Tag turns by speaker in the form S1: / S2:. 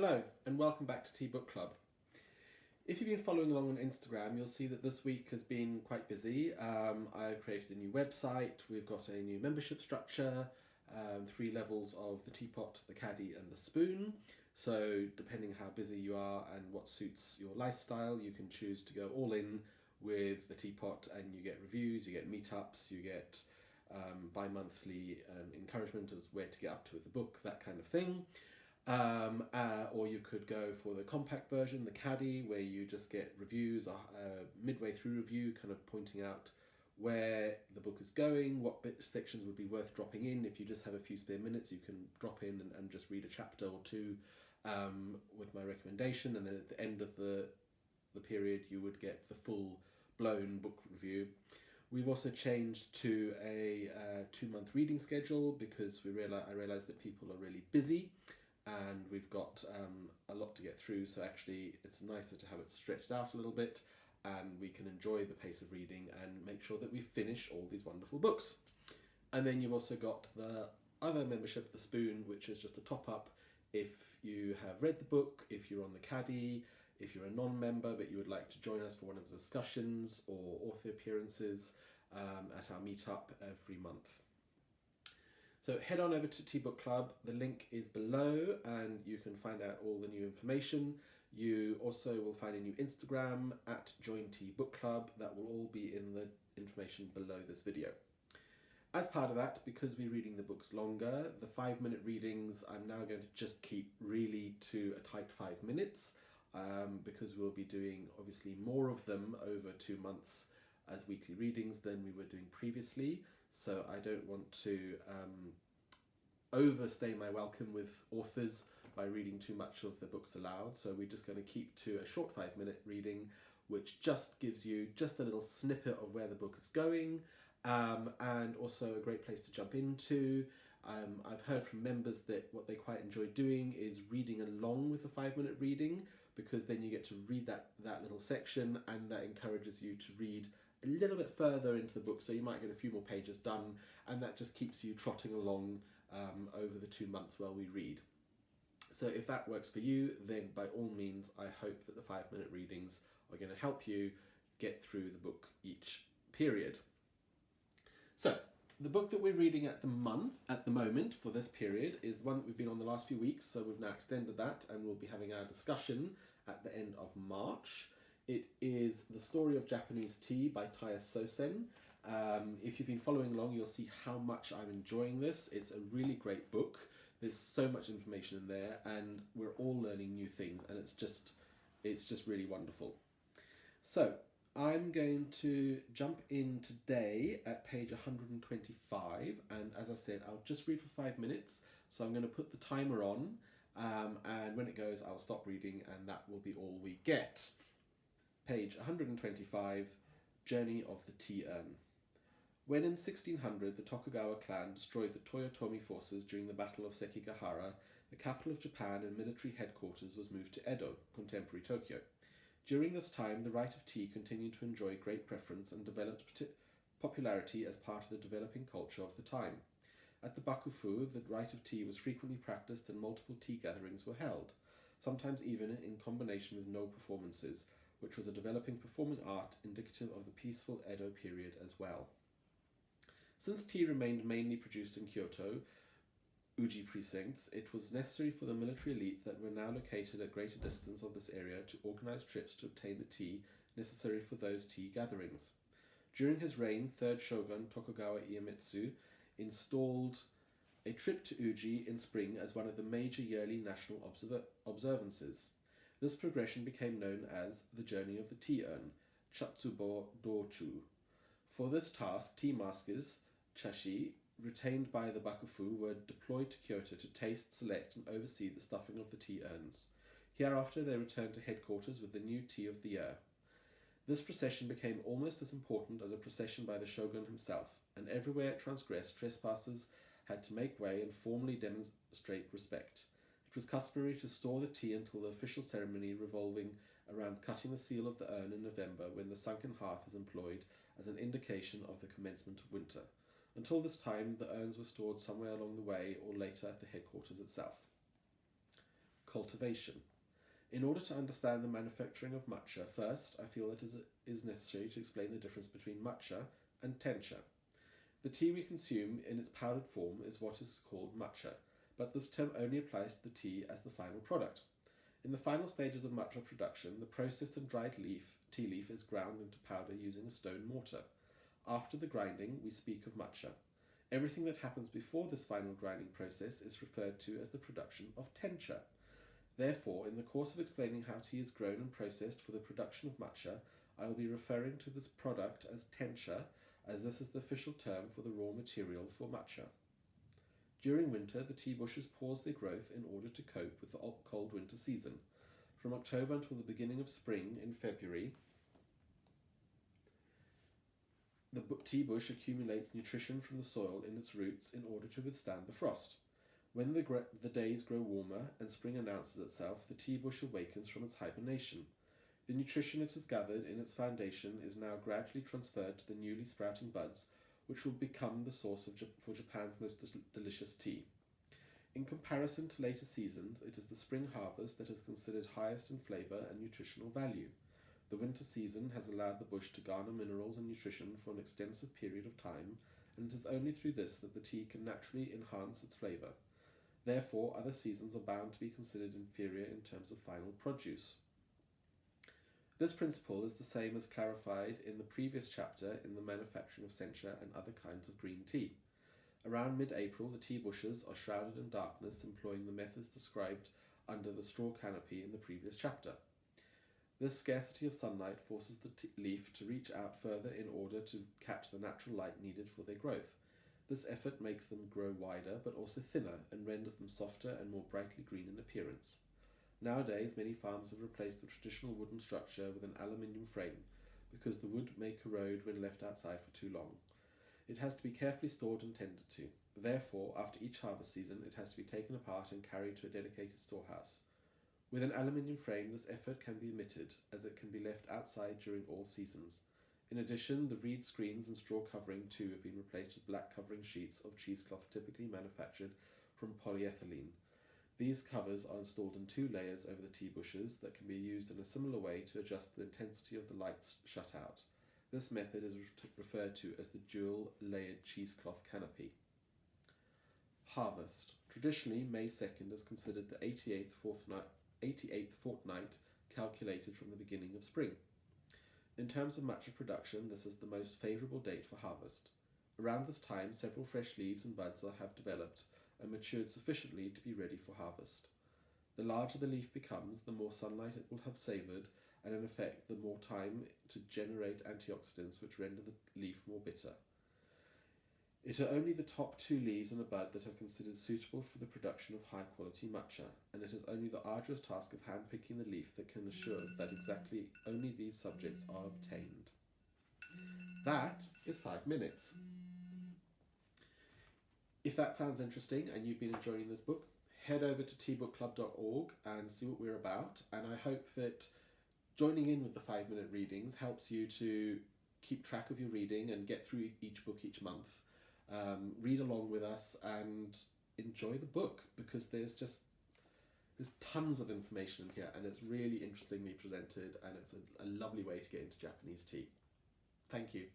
S1: Hello and welcome back to TeaBookClub. If you've been following along on Instagram, you'll see that this week has been quite busy. I created a new website, we've got a new membership structure, 3 levels of the teapot, the caddy and the spoon. So depending how busy you are and what suits your lifestyle, you can choose to go all in with the teapot and you get reviews, you get meetups, you get bi-monthly encouragement as where to get up to with the book, that kind of thing. Or you could go for the compact version, the caddy, where you just get reviews, midway through review, kind of pointing out where the book is going, what sections would be worth dropping in. If you just have a few spare minutes, you can drop in and just read a chapter or two with my recommendation, and then at the end of the period you would get the full blown book review. We've also changed to a 2-month reading schedule because I realised that people are really busy and we've got a lot to get through, so actually it's nicer to have it stretched out a little bit and we can enjoy the pace of reading and make sure that we finish all these wonderful books. And then you've also got the other membership, the Spoon, which is just a top-up if you have read the book, if you're on the caddy, if you're a non-member but you would like to join us for one of the discussions or author appearances at our meetup every month. So head on over to TeaBookClub, the link is below and you can find out all the new information. You also will find a new Instagram at Join TeaBookClub, that will all be in the information below this video. As part of that, because we're reading the books longer, the 5-minute readings I'm now going to just keep really to a tight 5 minutes because we'll be doing obviously more of them over 2 months as weekly readings than we were doing previously. So I don't want to overstay my welcome with authors by reading too much of the books aloud. So we're just going to keep to a short 5-minute reading, which just gives you just a little snippet of where the book is going, and also a great place to jump into. I've heard from members that what they quite enjoy doing is reading along with the 5-minute reading, because then you get to read that little section and that encourages you to read a little bit further into the book, so you might get a few more pages done, and that just keeps you trotting along over the 2 months while we read. So if that works for you, then by all means I hope that the 5-minute readings are going to help you get through the book each period. So the book that we're reading at the moment for this period is the one that we've been on the last few weeks, so we've now extended that and we'll be having our discussion at the end of March. It is The Story of Japanese Tea by Tyas Sōsen. If you've been following along, you'll see how much I'm enjoying this. It's a really great book. There's so much information in there and we're all learning new things, and it's just really wonderful. So I'm going to jump in today at page 125, and as I said, I'll just read for 5 minutes. So I'm going to put the timer on and when it goes I'll stop reading and that will be all we get. Page 125, Journey of the Tea Urn. When in 1600 the Tokugawa clan destroyed the Toyotomi forces during the Battle of Sekigahara, the capital of Japan and military headquarters was moved to Edo, contemporary Tokyo. During this time, the rite of tea continued to enjoy great preference and developed popularity as part of the developing culture of the time. At the Bakufu, the rite of tea was frequently practiced and multiple tea gatherings were held, sometimes even in combination with no performances, which was a developing performing art indicative of the peaceful Edo period as well. Since tea remained mainly produced in Kyoto, Uji precincts, it was necessary for the military elite that were now located at greater distance of this area to organize trips to obtain the tea necessary for those tea gatherings. During his reign, 3rd Shogun Tokugawa Iemitsu installed a trip to Uji in spring as one of the major yearly national observances. This progression became known as the Journey of the Tea Urn, Chatsubo Dochu. For this task, tea masters, chashi, retained by the Bakufu, were deployed to Kyoto to taste, select and oversee the stuffing of the tea urns. Hereafter they returned to headquarters with the new tea of the year. This procession became almost as important as a procession by the shogun himself, and everywhere it transgressed, trespassers had to make way and formally demonstrate respect. It was customary to store the tea until the official ceremony revolving around cutting the seal of the urn in November, when the sunken hearth is employed as an indication of the commencement of winter. Until this time, the urns were stored somewhere along the way or later at the headquarters itself. cultivation. In order to understand the manufacturing of matcha, first I feel that it is necessary to explain the difference between matcha and tencha. The tea we consume in its powdered form is what is called matcha, but this term only applies to the tea as the final product. In the final stages of matcha production, the processed and dried tea leaf is ground into powder using a stone mortar. After the grinding, we speak of matcha. Everything that happens before this final grinding process is referred to as the production of tencha. Therefore, in the course of explaining how tea is grown and processed for the production of matcha, I will be referring to this product as tencha, as this is the official term for the raw material for matcha. During winter, the tea bushes pause their growth in order to cope with the cold winter season. From October until the beginning of spring in February, the tea bush accumulates nutrition from the soil in its roots in order to withstand the frost. When the days grow warmer and spring announces itself, the tea bush awakens from its hibernation. The nutrition it has gathered in its foundation is now gradually transferred to the newly sprouting buds, which will become the source for Japan's most delicious tea. In comparison to later seasons, it is the spring harvest that is considered highest in flavour and nutritional value. The winter season has allowed the bush to garner minerals and nutrition for an extensive period of time, and it is only through this that the tea can naturally enhance its flavour. Therefore, other seasons are bound to be considered inferior in terms of final produce. This principle is the same as clarified in the previous chapter in the manufacturing of sencha and other kinds of green tea. Around mid-April, the tea bushes are shrouded in darkness, employing the methods described under the straw canopy in the previous chapter. This scarcity of sunlight forces the leaf to reach out further in order to catch the natural light needed for their growth. This effort makes them grow wider but also thinner and renders them softer and more brightly green in appearance. Nowadays, many farms have replaced the traditional wooden structure with an aluminium frame because the wood may corrode when left outside for too long. It has to be carefully stored and tended to. Therefore, after each harvest season, it has to be taken apart and carried to a dedicated storehouse. With an aluminium frame, this effort can be omitted, as it can be left outside during all seasons. In addition, the reed screens and straw covering too have been replaced with black covering sheets of cheesecloth typically manufactured from polyethylene. These covers are installed in 2 layers over the tea bushes that can be used in a similar way to adjust the intensity of the lights shut out. This method is referred to as the dual-layered cheesecloth canopy. Harvest. Traditionally, May 2nd is considered the 88th fortnight calculated from the beginning of spring. In terms of matcha production, this is the most favourable date for harvest. Around this time, several fresh leaves and buds have developed and matured sufficiently to be ready for harvest. The larger the leaf becomes, the more sunlight it will have savoured, and in effect, the more time to generate antioxidants which render the leaf more bitter. It are only the top 2 leaves in a bud that are considered suitable for the production of high-quality matcha, and it is only the arduous task of hand-picking the leaf that can assure that exactly only these subjects are obtained. That is 5 minutes. If that sounds interesting and you've been enjoying this book, head over to TeaBookClub.org and see what we're about, and I hope that joining in with the 5-minute readings helps you to keep track of your reading and get through each book each month. Read along with us and enjoy the book, because there's tons of information in here, and it's really interestingly presented, and it's a lovely way to get into Japanese tea. Thank you.